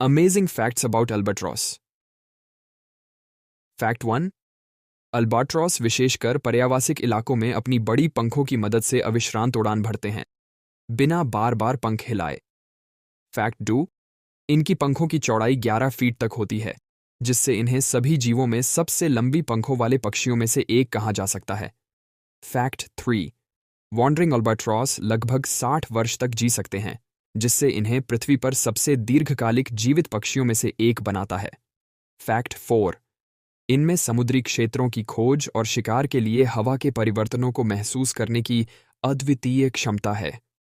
Amazing facts about albatross. Fact 1। Albatross विशेषकर पर्यावसिक इलाकों में अपनी बड़ी पंखों की मदद से अविश्रांत उड़ान भरते हैं, बिना बार बार पंख हिलाए। फैक्ट 2। इनकी पंखों की चौड़ाई 11 फीट तक होती है, जिससे इन्हें सभी जीवों में सबसे लंबी पंखों वाले पक्षियों में से एक कहा जा सकता है। फैक्ट 3। वॉन्डरिंग अल्बाट्रॉस लगभग 60 वर्ष तक जी सकते हैं, जिससे इन्हें पृथ्वी पर सबसे दीर्घकालिक जीवित पक्षियों में से एक बनाता है। फैक्ट 4। इनमें समुद्री क्षेत्रों की खोज और शिकार के लिए हवा के परिवर्तनों को महसूस करने की अद्वितीय क्षमता है।